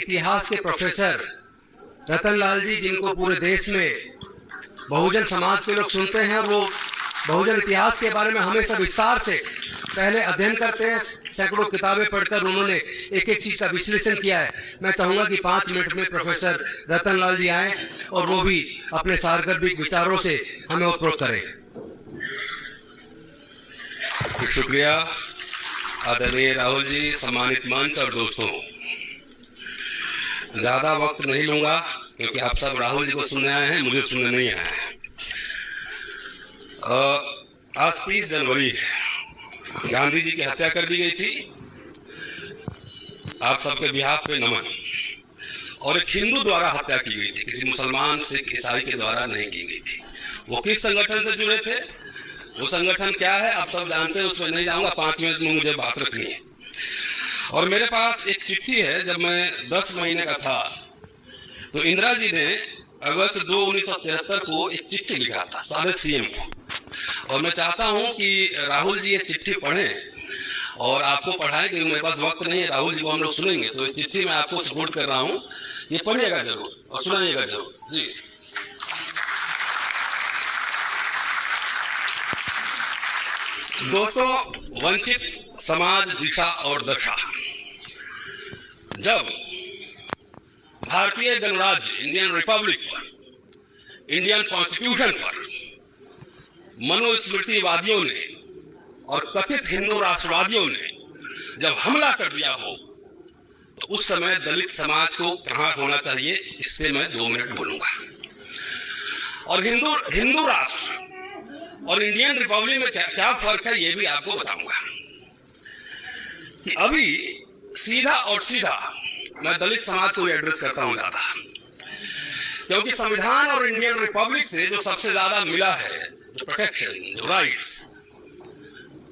इतिहास के प्रोफेसर रतनलाल जी, जिनको पूरे देश में बहुजन समाज के लोग सुनते हैं, वो बहुजन इतिहास के बारे में हमेशा विस्तार से पहले अध्ययन करते हैं। सैकड़ों किताबें पढ़कर उन्होंने एक एक चीज का विश्लेषण किया है। मैं चाहूंगा कि 5 मिनट में प्रोफेसर रतनलाल जी आए और वो भी अपने सार्वजनिक विचारों से हमें उपरोक्त करें। शुक्रिया आदरणीय राहुल जी, सम्मानित मंच और दोस्तों, ज्यादा वक्त नहीं लूंगा क्योंकि आप सब राहुल जी को सुनने आए हैं, मुझे सुनने नहीं आए हैं। आज 30 जनवरी गांधी जी की हत्या कर दी गई थी। आप सबके बिहाफ पे नमन। और एक हिंदू द्वारा हत्या की गई थी, किसी मुसलमान सिख ईसाई के द्वारा नहीं की गई थी। वो किस संगठन से जुड़े थे, वो संगठन क्या है आप सब जानते हैं, उसमें नहीं जाऊंगा, 5 मिनट में मुझे बात रखनी है। और मेरे पास एक चिट्ठी है, जब मैं 10 महीने का था तो इंदिरा जी ने अगस्त 2, 1973 को एक चिट्ठी लिखा था सारे सीएम को। और मैं चाहता हूं कि राहुल जी ये चिट्ठी पढ़ें और आपको पढ़ाएं, क्योंकि मेरे पास वक्त नहीं है। राहुल जी को हम लोग सुनेंगे, तो इस चिट्ठी में आपको सपोर्ट कर रहा हूं, ये पढ़िएगा जरूर और सुनाइएगा जरूर जी। दोस्तों, वंचित समाज दिशा और दशा। जब भारतीय गणराज्य इंडियन रिपब्लिक पर, इंडियन कॉन्स्टिट्यूशन पर मनुस्मृतिवादियों ने और कथित हिंदू राष्ट्रवादियों ने जब हमला कर दिया हो, तो उस समय दलित समाज को कहां होना चाहिए, इस पे मैं 2 मिनट बोलूंगा। और हिंदू राष्ट्र और इंडियन रिपब्लिक में क्या फर्क है, ये भी आपको बताऊंगा। कि अभी सीधा और सीधा मैं दलित समाज को एड्रेस करता हूं ज्यादा, क्योंकि संविधान और इंडियन रिपब्लिक से जो सबसे ज्यादा मिला है, जो प्रोटेक्शन, जो राइट्स,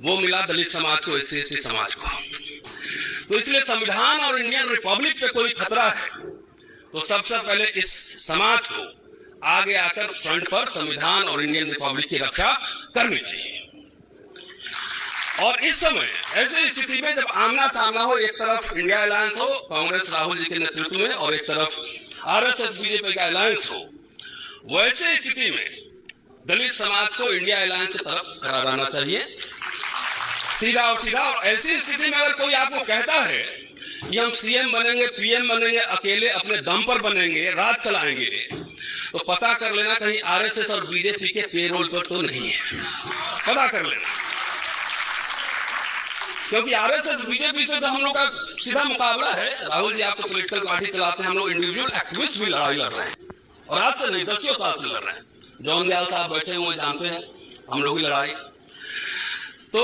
वो मिला दलित समाज को, एससी एसटी समाज को। तो इसलिए संविधान और इंडियन रिपब्लिक पे कोई खतरा है तो सबसे पहले इस समाज को आगे आकर फ्रंट पर संविधान और इंडियन रिपब्लिक की रक्षा करनी चाहिए। और इस समय ऐसी स्थिति में जब आमना सामना हो, एक तरफ इंडिया अलायंस हो कांग्रेस राहुल जी के नेतृत्व में और एक तरफ आरएसएस बीजेपी का अलायंस हो, वैसे स्थिति में दलित समाज को इंडिया अलायंस की तरफ करा जाना चाहिए, सीधा और सीधा। और ऐसी स्थिति में अगर कोई आपको कहता है कि हम सीएम बनेंगे, पीएम बनेंगे, अकेले अपने दम पर बनेंगे, राज चलाएंगे, तो पता कर लेना कहीं आरएसएस और बीजेपी के पेरोल पर तो नहीं है, पता कर लेना। क्योंकि आरएसएस बीजेपी से तो हम लोग का सीधा मुकाबला है। राहुल जी आपको पॉलिटिकल पार्टी चलाते हैं, हम लोग इंडिविजुअल एक्टिविस्ट भी लड़ाई लड़ रहे हैं, और आज से नहीं 10 साल से लड़ रहे हैं। जॉन दयाल साहब बैठे हुए जानते हैं हम लोग की लड़ाई। तो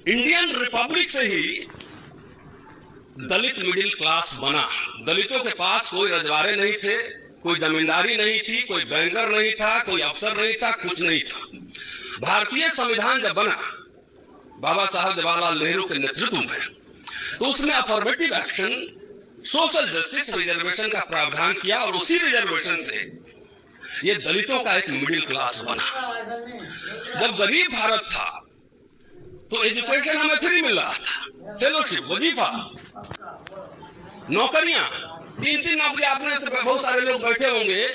इंडियन रिपब्लिक से ही दलित मिडिल क्लास बना। दलितों के पास कोई रजवाड़े नहीं थे, कोई जमींदारी नहीं थी, कोई बैंकर नहीं था, कोई अफसर नहीं था, कुछ नहीं था। भारतीय संविधान जब बना बाबा साहब जवाहरलाल नेहरू के नेतृत्व में, तो उसने affirmative action, social justice, reservation का प्रावधान किया, और उसी रिजर्वेशन से ये दलितों का एक मिडिल क्लास बना। जब गरीब भारत था तो एजुकेशन हमें फ्री मिल रहा था, फेलोशिप, वजीफा, नौकरियां, 3-3 नौकरी। आपने से बहुत सारे लोग बैठे होंगे,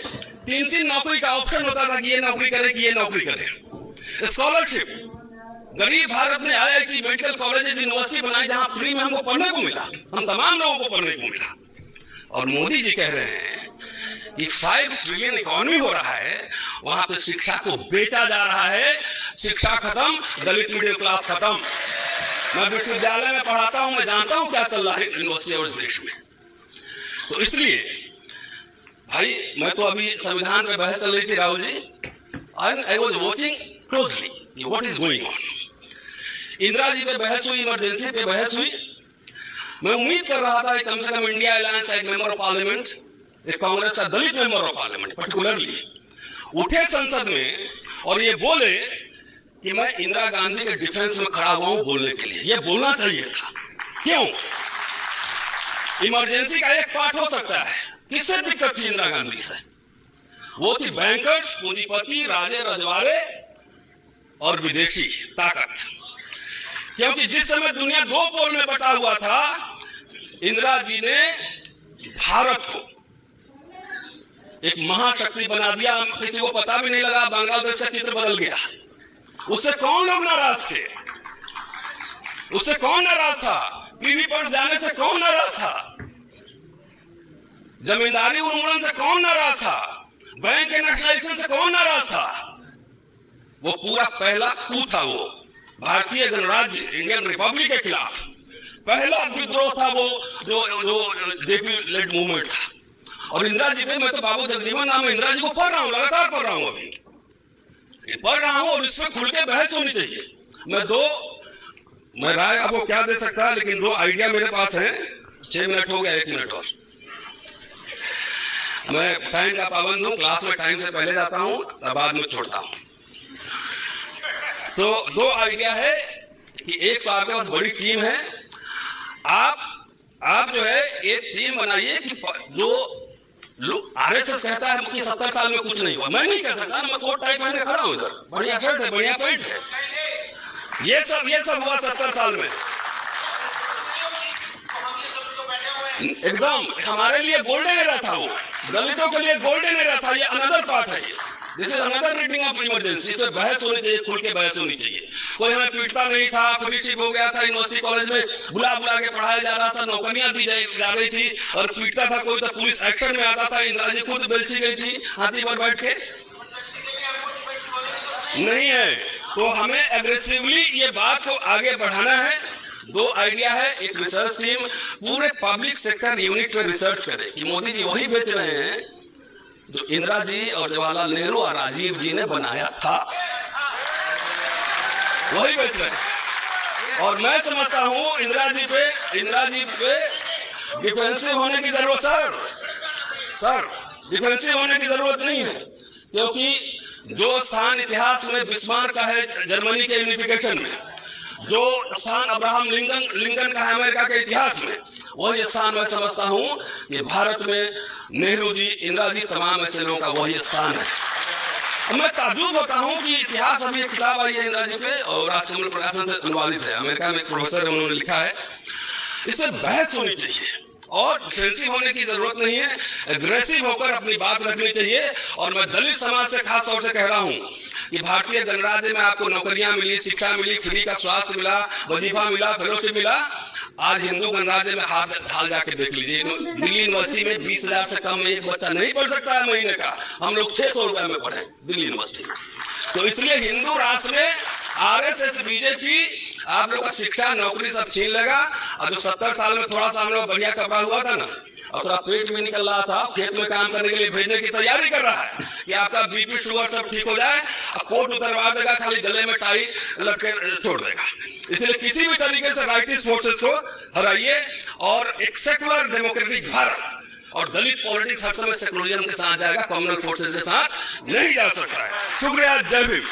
3-3 नौकरी का ऑप्शन होता था कि ये नौकरी करे कि ये नौकरी करे। स्कॉलरशिप, गरीब भारत में आईआईटी, मेडिकल कॉलेजेस, यूनिवर्सिटी बनाई जहां फ्री में हमको पढ़ने को मिला, हम तमाम लोगों को पढ़ने को मिला। और मोदी जी कह रहे हैं कि 5 ट्रिलियन इकोनॉमी हो रहा है, वहां पे शिक्षा को बेचा जा रहा है। शिक्षा खत्म, दलित मिडिल क्लास खत्म। मैं विश्वविद्यालय में पढ़ाता हूं, मैं जानता हूं क्या चल रहा है यूनिवर्सिटी और इस देश में। तो इसलिए भाई, मैं तो अभी संविधान पे बहस चल रही थी Rahul ji, I was watching closely what is going on. Indira ji पे बहस हुई, इमरजेंसी पे बहस हुई। मैं उम्मीद कर रहा था कम से कम इंडिया अलायंस एक मेंबर ऑफ पार्लियामेंट, एक कांग्रेस का दलित मेंबर ऑफ पार्लियामेंट पर्टिकुलरली उठे संसद में और ये बोले कि मैं इंदिरा गांधी के डिफेंस में खड़ा हुआ हूं बोलने के लिए। ये बोलना चाहिए था। क्यों? इमरजेंसी का एक पार्ट हो सकता है। किससे दिक्कत थी इंदिरा गांधी से? वो थी बैंकर्स, पूंजीपति, राजे रजवाड़े और विदेशी ताकत। क्योंकि जिस समय दुनिया 2 पोल में बटा हुआ था, इंदिरा जी ने भारत को एक महाशक्ति बना दिया, किसी को पता भी नहीं लगा, बांग्लादेश का चित्र बदल गया। उससे कौन लोग नाराज थे? उससे कौन नाराज था? पीवी पॉइंट जाने से कौन नाराज था? जमींदारी उन्मूलन से कौन नाराज था? बैंक के नेशनलाइजेशन से कौन नाराज था? वो पूरा पहला कू था, वो भारतीय गणराज्य इंडियन रिपब्लिक के खिलाफ पहला विद्रोह था, वो जो जेपी लेड मूवमेंट था। और इंदिरा जी पे, मैं तो बाबू जगजीवन राम इंदिरा जी को पढ़ रहा हूँ, लगातार पढ़ रहा हूँ, अभी पढ़ रहा हूँ, और इसमें खुल के बहस होनी चाहिए। मैं राय आपको क्या दे सकता, लेकिन 2 आइडिया मेरे पास हैं। 6 मिनट हो गया, 1 मिनट और। मैं टाइम का पाबंद हूँ, क्लास में टाइम से पहले जाता हूँ, तब बाद में छोड़ता हूँ। तो 2 आइडिया है कि एक तो आपके पास बड़ी टीम है, आप जो है एक टीम बनाइए कि जो आरएसएस कहता है कि 70 साल में कुछ नहीं हुआ, मैं नहीं कह सकता, मैं कोट टाइप पहन के खड़ा हूं इधर, बढ़िया शर्ट है, बढ़िया पैंट है, ये सब हुआ 70 साल में। एकदम हमारे लिए गोल्डन एरा था, वो दलितों के लिए गोल्डन एरा था। ये अनदर पार्ट है, this is another reading of emergency. इसमें बहस होनी चाहिए, खुल के बहस होनी चाहिए। कोई हमें पीटता नहीं था, फ्रीशिप हो गया था, यूनिवर्सिटी कॉलेज में बुला के पढ़ाया जा रहा था, नौकरियां दी जा रही थी, और पीटता था कोई तो पुलिस एक्शन में आता था। इंदिरा जी खुद बेलची गई थी हाथी पर बैठ के, नहीं है। तो हमें एग्रेसिवली ये बात को आगे बढ़ाना है। 2 आइडिया है, एक रिसर्च टीम पूरे पब्लिक सेक्टर यूनिट में रिसर्च करे कि मोदी जी वही बेच रहे हैं जो इंदिरा जी और जवाहरलाल नेहरू और राजीव जी ने बनाया था, वही बेच रहे हैं। और मैं समझता हूं इंदिरा जी पे डिफेंसिव होने की जरूरत, सर डिफेंसिव होने की जरूरत नहीं है, क्योंकि जो स्थान इतिहास में बिस्मार्क का है जर्मनी के यूनिफिकेशन में, जो स्थान अब्राहम लिंकन का है अमेरिका के इतिहास में, वही स्थान मैं समझता हूं कि भारत में नेहरू जी, इंदिरा जी, तमाम ऐसे लोगों का वही स्थान है। मैं ताज्जुब होता हूं कि इतिहास, अभी एक किताब आई है इंदिरा जी पे और राष्ट्रमूल प्रकाशन से अनुवादित है, अमेरिका में एक प्रोफेसर है, उन्होंने लिखा है। इसमें बहस होनी चाहिए और डिफेंसिव होने की जरूरत नहीं है, एग्रेसिव होकर अपनी बात रखनी चाहिए। और मैं दलित समाज से खास तौर से कह रहा हूं कि भारतीय गणराज्य में आपको नौकरियां मिली, शिक्षा मिली, फ्री का स्वास्थ्य मिला, वजीफा मिला, फेलोशिप मिला। आज हिंदू गणराज्य में हाल जाके देख लीजिए, दिल्ली यूनिवर्सिटी में 20,000 से कम एक बच्चा नहीं पढ़ सकता है महीने का। हम लोग 600 रुपए में पढ़े दिल्ली यूनिवर्सिटी में। तो इसलिए हिंदू राष्ट्र में आरएसएस, बीजेपी आप लोग का शिक्षा, नौकरी सब छीन लेगा। और जो 70 साल में थोड़ा सा हम लोग बढ़िया कपड़ा हुआ था ना, और थोड़ा पेट भी निकल रहा था, खेत में काम करने के लिए भेजने की तैयारी कर रहा है कि आपका बीपी शुगर सब ठीक हो जाए, कोट उतरवा देगा, खाली गले में टाई लटके छोड़ देगा। इसलिए किसी भी तरीके से राइटिस्ट फोर्सेस को हराइए और एक सेकुलर डेमोक्रेटिक भारत, और दलित पॉलिटिक्स हर समय सेकुलरिज्म के साथ जाएगा, कम्युनल फोर्सेस के साथ नहीं जा सकता है। शुक्रिया, जय भीम।